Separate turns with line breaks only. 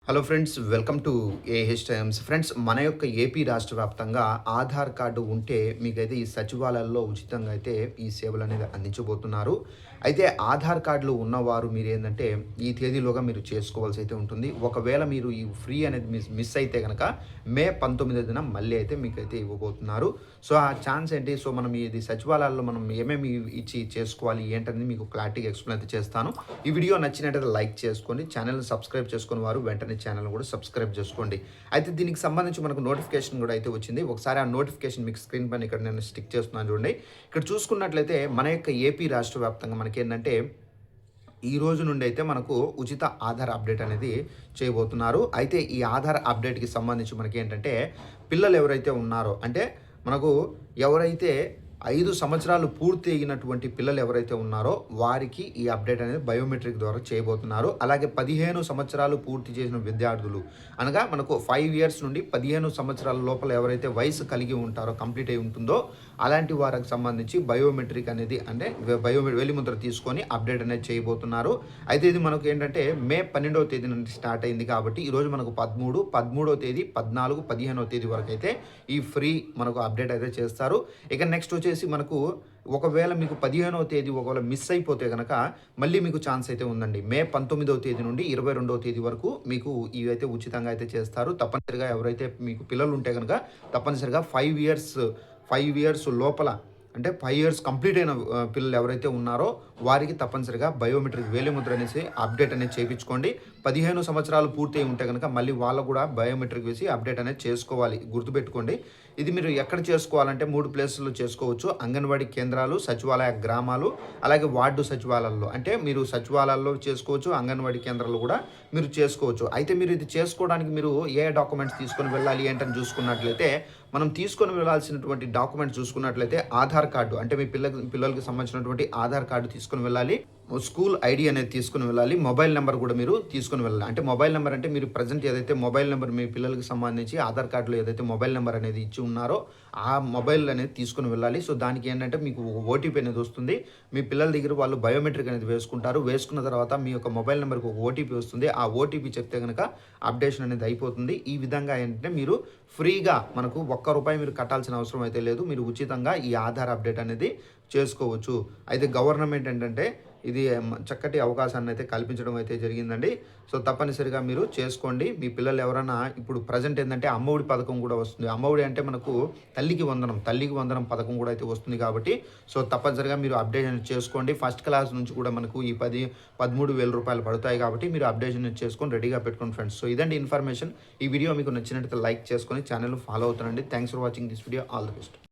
Hello friends, welcome to AH times. Friends, మన యొక్క AP రాష్ట్ర వ్యాప్తంగా ఆధార్ కార్డు ఉంటే మీకైతే ఈ సచివాలయాల్లో ఉచితంగా అయితే ఈ సేవలు అనేది అందించబోతున్నారు. అయితే ఆధార్ కార్డులు ఉన్నవారు మీరు ఏంటంటే ఈ తేదీలోగా మీరు చేసుకోవాల్సి అయితే ఉంటుంది. ఒకవేళ మీరు ఈ ఫ్రీ అనేది మిస్ అయితే కనుక మే 19న మళ్ళీ అయితే మీకైతే ఇవ్వబోతున్నారు. సో ఆ ఛాన్స్ ఏంటి? సో మనం ఇది సచివాలయాల్లో మనం ఏమేమి ఇచ్చి చేసుకోవాలి ఏంటనేది మీకు క్లారిటీగా ఎక్స్ప్లెయిన్ అయితే చేస్తాను. ఈ వీడియో నచ్చినట్టయితే లైక్ చేసుకోండి, ఛానల్ని సబ్స్క్రైబ్ చేసుకుని వారు వెంటనే ఛానల్ కూడా సబ్స్క్రైబ్ చేసుకోండి. అయితే దీనికి సంబంధించి మనకు నోటిఫికేషన్ కూడా అయితే వచ్చింది. ఒకసారి ఆ నోటిఫికేషన్ మీకు స్క్రీన్ పైన ఇక్కడ నేను స్టిక్ చేస్తున్నాను చూడండి. ఇక్కడ చూసుకున్నట్లయితే మన యొక్క ఏపీ రాష్ట్ర వ్యాప్తంగా మనకి ఏంటంటే ఈ రోజు నుండి అయితే మనకు ఉచిత ఆధార్ అప్డేట్ అనేది చేయబోతున్నారు. అయితే ఈ ఆధార్ అప్డేట్కి సంబంధించి మనకి ఏంటంటే పిల్లలు ఎవరైతే ఉన్నారో అంటే మనకు ఎవరైతే 5 సంవత్సరాలు పూర్తి అయినటువంటి పిల్లలు ఎవరైతే ఉన్నారో వారికి ఈ అప్డేట్ అనేది బయోమెట్రిక్ ద్వారా చేయబోతున్నారు. అలాగే 15 సంవత్సరాలు పూర్తి చేసిన విద్యార్థులు అనగా మనకు 5 ఇయర్స్ నుండి 15 సంవత్సరాల లోపల ఎవరైతే వయసు కలిగి ఉంటారో కంప్లీట్ అయి ఉంటుందో అలాంటి వారికి సంబంధించి బయోమెట్రిక్ అనేది అంటే వెలిముద్ర తీసుకొని అప్డేట్ అనేది చేయబోతున్నారు. అయితే ఇది మనకు ఏంటంటే మే 12వ తేదీ నుండి స్టార్ట్ అయింది కాబట్టి ఈరోజు మనకు 13వ తేదీ 14, 15వ తేదీ వరకు అయితే ఈ ఫ్రీ మనకు అప్డేట్ అయితే చేస్తారు. ఇక నెక్స్ట్ వచ్చేసి మనకు ఒకవేళ మీకు 15వ తేదీ ఒకవేళ మిస్ అయిపోతే కనుక మళ్ళీ మీకు ఛాన్స్ అయితే ఉందండి. మే 19వ తేదీ నుండి 22వ తేదీ వరకు మీకు ఇవైతే ఉచితంగా అయితే చేస్తారు. తప్పనిసరిగా ఎవరైతే మీకు పిల్లలు ఉంటే కనుక తప్పనిసరిగా 5 ఇయర్స్ లోపల అంటే 5 ఇయర్స్ కంప్లీట్ అయిన పిల్లలు ఎవరైతే ఉన్నారో వారికి తప్పనిసరిగా బయోమెట్రిక్ వేలిముద్ర అనేసి అప్డేట్ అనేది చేయించుకోండి. 15 సంవత్సరాలు పూర్తి అయి ఉంటే కనుక మళ్ళీ వాళ్ళు కూడా బయోమెట్రిక్ వేసి అప్డేట్ అనేది చేసుకోవాలి. గుర్తుపెట్టుకోండి, ఇది మీరు ఎక్కడ చేసుకోవాలంటే 3 ప్లేసుల్లో చేసుకోవచ్చు. అంగన్వాడీ కేంద్రాలు, సచివాలయ గ్రామాలు, అలాగే వార్డు సచివాలయాల్లో. అంటే మీరు సచివాలయాల్లో చేసుకోవచ్చు, అంగన్వాడీ కేంద్రాల్లో కూడా మీరు చేసుకోవచ్చు. అయితే మీరు ఇది చేసుకోవడానికి మీరు ఏ డాక్యుమెంట్స్ తీసుకొని వెళ్ళాలి ఏంటని చూసుకున్నట్లయితే మనం తీసుకొని వెళ్ళాల్సినటువంటి డాక్యుమెంట్స్ చూసుకున్నట్లయితే ఆధార్ కార్డు అంటే మీ పిల్లలకి సంబంధించినటువంటి ఆధార్ కార్డు తీసుకొని వెళ్ళాలి. స్కూల్ ఐడి అనేది తీసుకుని వెళ్ళాలి. మొబైల్ నెంబర్ కూడా మీరు తీసుకుని వెళ్ళాలి. అంటే మొబైల్ నెంబర్ అంటే మీరు ప్రజెంట్ ఏదైతే మొబైల్ నెంబర్ మీ పిల్లలకి సంబంధించి ఆధార్ కార్డులో ఏదైతే మొబైల్ నెంబర్ అనేది ఇచ్చి ఉన్నారో ఆ మొబైల్ అనేది తీసుకుని వెళ్ళాలి. సో దానికి ఏంటంటే మీకు ఓటీపీ అనేది వస్తుంది. మీ పిల్లల దగ్గర వాళ్ళు బయోమెట్రిక్ అనేది వేసుకుంటారు. వేసుకున్న తర్వాత మీ యొక్క మొబైల్ నెంబర్కి ఒక ఓటీపీ వస్తుంది. ఆ ఓటీపీ చెప్తే కనుక అప్డేషన్ అనేది అయిపోతుంది. ఈ విధంగా ఏంటంటే మీరు ఫ్రీగా మనకు ₹1 మీరు కట్టాల్సిన అవసరం అయితే లేదు. మీరు ఉచితంగా ఈ ఆధార్ అప్డేట్ అనేది చేసుకోవచ్చు. అయితే గవర్నమెంట్ ఏంటంటే ఇది చక్కటి అవకాశాన్ని అయితే కల్పించడం అయితే జరిగిందండి. సో తప్పనిసరిగా మీరు చేసుకోండి. మీ పిల్లలు ఎవరైనా ఇప్పుడు ప్రజెంట్ ఏంటంటే అమ్మఒడి పథకం కూడా వస్తుంది. అమ్మఒడి అంటే మనకు తల్లికి వందనం పథకం కూడా అయితే వస్తుంది కాబట్టి సో తప్పనిసరిగా మీరు అప్డేషన్ చేసుకోండి. ఫస్ట్ క్లాస్ నుంచి కూడా మనకు ఈ 13,000 పడతాయి కాబట్టి మీరు అప్డేషన్ చేసుకొని రెడీగా పెట్టుకోండి ఫ్రెండ్స్. సో ఇదండి ఇన్ఫర్మేషన్. ఈ వీడియో మీకు నచ్చినట్లయితే లైక్ చేసుకొని ఛానల్ ఫాలో అవుతానండి. Thanks for watching this video. All the best.